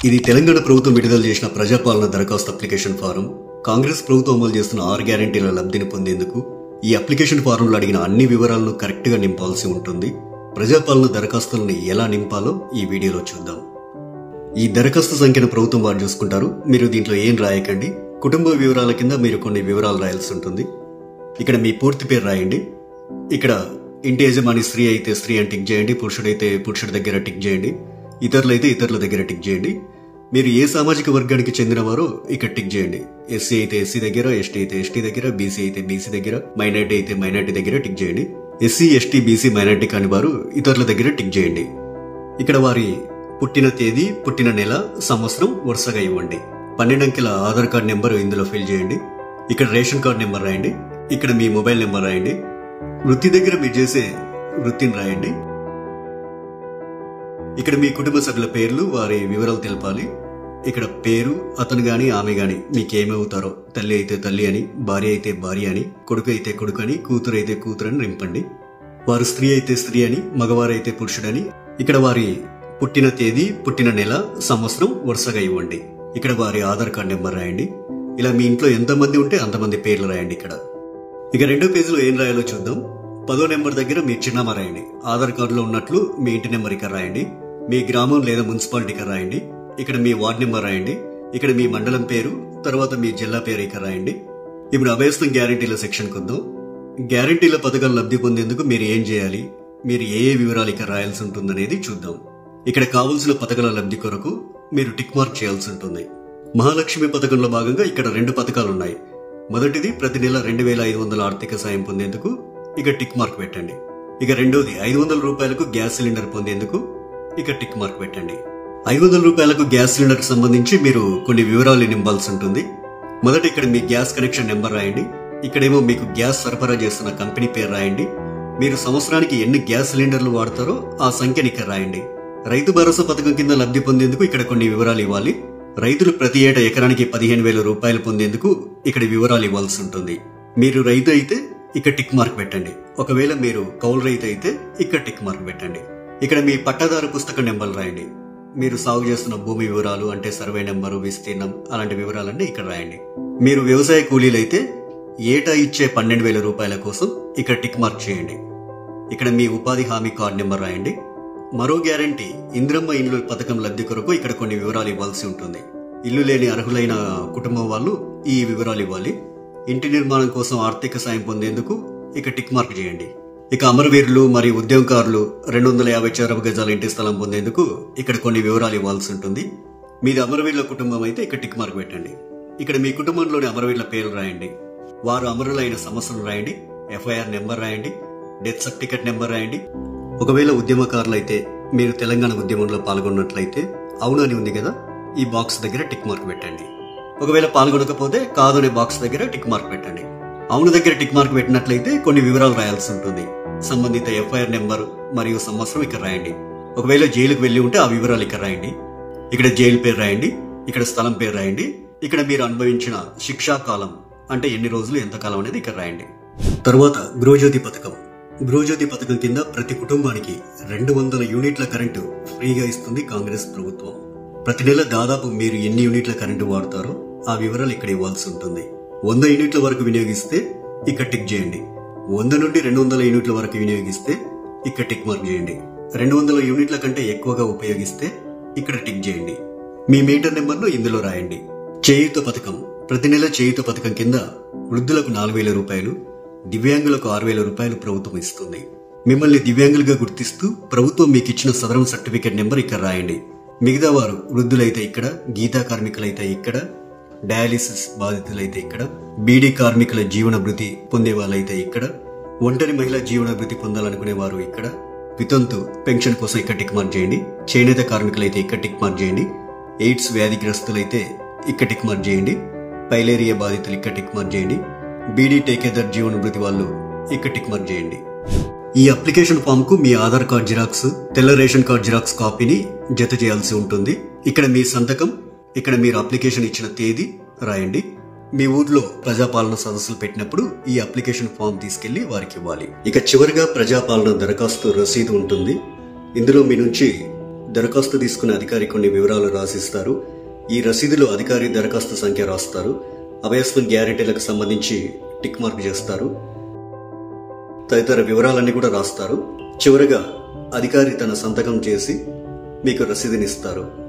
ఇది తెలంగాణ ప్రభుత్వం విడుదల చేసిన ప్రజాపాలన దరఖాస్తు అప్లికేషన్ ఫారం. కాంగ్రెస్ ప్రభుత్వం అమలు చేస్తున్న 6 గ్యారెంటీల లబ్ధిని పొందేందుకు ఈ అప్లికేషన్ ఫారంలో అడిగిన అన్ని వివరాలను కరెక్ట్ గా నింపాల్సి ఉంటుంది. ప్రజాపాలన దరఖాస్తులను ఎలా నింపాలో ఈ వీడియోలో చూద్దాం. ఈ దరఖాస్తు సంఖ్యను ప్రభుత్వం వారు చూసుకుంటారు. మీరు దీంట్లో ఏం రాయకండి. కుటుంబ వివరాల కింద మీరు కొన్ని వివరాలు రాయాల్సి ఉంటుంది. ఇక్కడ మీ పూర్తి పేరు రాయండి. ఇక్కడ ఇంటి యజమాని స్త్రీ అయితే స్త్రీ అని టిక్ చేయండి, పురుషుడైతే పురుషుడి దగ్గర టిక్ చేయండి, ఇతరులైతే ఇతరుల దగ్గర టిక్ చేయండి. మీరు ఏ సామాజిక వర్గానికి చెందినవారో ఇక్కడ టిక్ చేయండి. ఎస్సీ అయితే ఎస్సీ దగ్గర, ఎస్టీ అయితే ఎస్టీ దగ్గర, బీసీ అయితే బీసీ దగ్గర, మైనార్టీ అయితే మైనార్టీ దగ్గర టిక్ చేయండి. ఎస్సీ ఎస్టీ బీసీ మైనార్టీ కాని వారు ఇతరుల దగ్గర టిక్ చేయండి. ఇక్కడ వారి పుట్టిన తేదీ, పుట్టిన నెల, సంవత్సరం వరుసగా ఇవ్వండి. 12 అంకెల ఆధార్ కార్డ్ నెంబర్ ఇందులో ఫిల్ చేయండి. ఇక్కడ రేషన్ కార్డ్ నెంబర్ రాయండి. ఇక్కడ మీ మొబైల్ నెంబర్ రాయండి. వృత్తి దగ్గర మీరు చేసే వృత్తిని రాయండి. ఇక్కడ మీ కుటుంబ సభ్యుల పేర్లు, వారి వివరాలు తెలపాలి. ఇక్కడ పేరు, అతను గాని ఆమె గాని మీకేమవుతారో, తల్లి అయితే తల్లి అని, భార్య అయితే భార్య అని, కొడుకు అయితే కొడుకు అని, కూతురు అయితే కూతురు అని నింపండి. వారు స్త్రీ అయితే స్త్రీ అని, మగవారైతే పురుషుడని. ఇక్కడ వారి పుట్టిన తేదీ, పుట్టిన నెల, సంవత్సరం వరుసగా ఇవ్వండి. ఇక్కడ వారి ఆధార్ కార్డ్ నెంబర్ రాయండి. ఇలా మీ ఇంట్లో ఎంతమంది ఉంటే అంతమంది పేర్లు రాయండి. ఇక్కడ ఇక 2వ పేజీలో ఏం రాయాలో చూద్దాం. 10వ నెంబర్ దగ్గర మీ చిరునామా రాయండి. ఆధార్ కార్డులో ఉన్నట్లు మీ ఇంటి నెంబర్ ఇక్కడ రాయండి. మీ గ్రామం లేదా మున్సిపాలిటీ ఇక్కడ రాయండి. ఇక్కడ మీ వార్డ్ నెంబర్ రాయండి. ఇక్కడ మీ మండలం పేరు, తర్వాత మీ జిల్లా పేరు ఇక్కడ రాయండి. ఇప్పుడు అభయస్థం గ్యారెంటీల సెక్షన్ కొద్దాం. గ్యారెంటీల పథకాలు లబ్ధి పొందేందుకు మీరు ఏం చేయాలి, మీరు ఏ వివరాలు ఇక్కడ రాయాల్సి ఉంటుందనేది చూద్దాం. ఇక్కడ కావలసిన పథకాల లబ్ధి కొరకు మీరు టిక్ మార్క్ చేయాల్సి ఉంటుంది. మహాలక్ష్మి పథకంలో భాగంగా ఇక్కడ 2 పథకాలు ఉన్నాయి. మొదటిది ప్రతి నెల 2500 ఆర్థిక సాయం పొందేందుకు ఇక టిక్ మార్క్ పెట్టండి. ఇక రెండోది 500 రూపాయలకు గ్యాస్ సిలిండర్ పొందేందుకు ఇక టిక్ మార్క్ పెట్టండి. 500 రూపాయలకు గ్యాస్ సిలిండర్ కు సంబంధించి మీరు కొన్ని వివరాలు నింపాల్సి ఉంటుంది. మొదట ఇక్కడ మీ గ్యాస్ కనెక్షన్ నెంబర్ రాయండి. ఇక్కడేమో మీకు గ్యాస్ సరఫరా చేస్తున్న కంపెనీ పేరు రాయండి. మీరు సంవత్సరానికి ఎన్ని గ్యాస్ సిలిండర్లు వాడతారో ఆ సంఖ్యని ఇక్కడ రాయండి. రైతు భరోసా పథకం కింద లబ్ధి పొందేందుకు ఇక్కడ కొన్ని వివరాలు ఇవ్వాలి. రైతులు ప్రతి ఏటా ఎకరానికి 15,000 రూపాయలు పొందేందుకు ఇక్కడ వివరాలు ఇవ్వాల్సి ఉంటుంది. మీరు రైతు అయితే ఇక్కడ టిక్ మార్క్ పెట్టండి. ఒకవేళ మీరు కౌలు రైతు అయితే ఇక్కడ టిక్ మార్క్ పెట్టండి. ఇక్కడ మీ పట్టాదారు పుస్తకం నెంబర్లు రాయండి. మీరు సాగు చేస్తున్న భూమి వివరాలు అంటే సర్వే నెంబరు, విస్తీర్ణం అలాంటి వివరాలన్నీ ఇక్కడ రాయండి. మీరు వ్యవసాయ కూలీలైతే ఏటా ఇచ్చే 12,000 రూపాయల కోసం ఇక్కడ టిక్ మార్క్ చేయండి. ఇక్కడ మీ ఉపాధి హామీ కార్డు నెంబర్ రాయండి. మరో గ్యారంటీ ఇందిరమ్మ ఇండ్లు పథకం లబ్ధి కొరకు ఇక్కడ కొన్ని వివరాలు ఇవ్వాల్సి ఉంటుంది. ఇల్లు లేని అర్హులైన కుటుంబం వాళ్ళు ఈ వివరాలు ఇవ్వాలి. ఇంటి నిర్మాణం కోసం ఆర్థిక సాయం పొందేందుకు ఇక టిక్ మార్క్ చేయండి. ఇక అమరవీరులు మరియు ఉద్యమకారులు 250 చదరపు గజాల ఇంటి స్థలం పొందేందుకు ఇక్కడ కొన్ని వివరాలు ఇవ్వాల్సి ఉంటుంది. మీది అమరవీరుల కుటుంబం అయితే ఇక్కడ టిక్ మార్క్ పెట్టండి. ఇక్కడ మీ కుటుంబంలోని అమరవీరుల పేర్లు రాయండి. వారు అమరులైన సంవత్సరం రాయండి. FIR నెంబర్ రాయండి. డెత్ సర్టిఫికెట్ నెంబర్ రాయండి. ఒకవేళ ఉద్యమకారులు అయితే మీరు తెలంగాణ ఉద్యమంలో పాల్గొన్నట్లయితే అవును అని ఉంది కదా, ఈ బాక్స్ దగ్గర టిక్ మార్క్ పెట్టండి. ఒకవేళ పాల్గొనకపోతే కాదు అనే బాక్స్ దగ్గర టిక్ మార్క్ పెట్టండి. అవును దగ్గర టిక్ మార్క్ పెట్టినట్లయితే కొన్ని వివరాలు రాయాల్సి ఉంటుంది. సంబంధిత FIR నెంబర్ మరియు సంవత్సరం ఇక్కడ రాయండి. ఒకవేళ జైలుకు వెళ్లి ఉంటే ఆ వివరాలు ఇక్కడ రాయండి. ఇక్కడ జైలు పేరు రాయండి. ఇక్కడ స్థలం పేరు రాయండి. ఇక్కడ మీరు అనుభవించిన శిక్షా కాలం అంటే ఎన్ని రోజులు, ఎంత కాలం అనేది ఇక్కడ రాయండి. తరువాత గృహజ్యోతి పథకం. గృహజ్యోతి పథకం కింద ప్రతి కుటుంబానికి 200 యూనిట్ల కరెంటు ఫ్రీగా ఇస్తుంది కాంగ్రెస్ ప్రభుత్వం. ప్రతి నెల దాదాపు మీరు ఎన్ని యూనిట్ల కరెంటు వాడతారో ఆ వివరాలు ఇక్కడ ఇవ్వాల్సి ఉంటుంది. 100 యూనిట్ల వరకు వినియోగిస్తే ఇక్కడ టిక్ చేయండి. 100 నుండి 200 యూనిట్ల వరకు వినియోగిస్తే ఇక్కడ టిక్ మార్క్ చేయండి. 200 యూనిట్ల కంటే ఎక్కువగా ఉపయోగిస్తే ఇక్కడ టిక్ చేయండి. మీ మీటర్ నెంబర్ను ఇందులో రాయండి. చేయూత పథకం. ప్రతి నెల చేయూత పథకం కింద వృద్ధులకు 4,000 రూపాయలు, దివ్యాంగులకు 6,000 రూపాయలు ప్రభుత్వం ఇస్తుంది. మిమ్మల్ని దివ్యాంగులుగా గుర్తిస్తూ ప్రభుత్వం మీకు ఇచ్చిన సదరం సర్టిఫికేట్ నెంబర్ ఇక్కడ రాయండి. మిగతా వారు వృద్ధులైతే ఇక్కడ, గీతా కార్మికులైతే ఇక్కడ, డయాలిసిస్ బాధితులైతే ఇక్కడ, బీడీ కార్మికుల జీవన భృతి పొందే వాళ్ళైతే ఇక్కడ, ఒంటరి మహిళా జీవన భృతి పొందాలనుకునే వారు ఇక్కడ, వితంతు పెన్షన్ కోసం ఇక్కడ టిక్ మార్క్ చేయండి. చేనేత కార్మికులైతే ఇక్కడ టిక్ మార్క్ చేయండి. ఎయిడ్స్ వ్యాధిగ్రస్తులైతే ఇక్కడ టిక్ మార్క్ చేయండి. పైలేరియా బాధితులు ఇక్కడ టిక్ మార్క్ చేయండి. బీడీ టేకేదర్ జీవన భృతి వాళ్ళు ఇక్కడ టిక్ మార్క్ చేయండి. ఈ అప్లికేషన్ ఫామ్ కు మీ ఆధార్ కార్డ్ జిరాక్స్, తెల్ల రేషన్ కార్డ్ జిరాక్స్ కాపీని జత చేయాల్సి ఉంటుంది. ఇక్కడ మీ సంతకం, ఇక్కడ మీరు అప్లికేషన్ ఇచ్చిన తేదీ రాయండి. మీ ఊర్లో ప్రజాపాలన సదస్సులు పెట్టినప్పుడు ఈ అప్లికేషన్ ఫామ్ తీసుకెళ్లి వారికి ఇవ్వాలి. ఇక చివరిగా ప్రజాపాలన దరఖాస్తు రసీదు ఉంటుంది. ఇందులో మీ నుంచి దరఖాస్తు తీసుకునే అధికారి కొన్ని వివరాలు రాసిస్తారు. ఈ రసీదులో అధికారి దరఖాస్తు సంఖ్య రాస్తారు. అభయస్మన్ గ్యారెంటీలకు సంబంధించి టిక్ మార్క్ చేస్తారు. తదితర వివరాలన్నీ కూడా రాస్తారు. చివరగా అధికారి తన సంతకం చేసి మీకు రసీదునిస్తారు.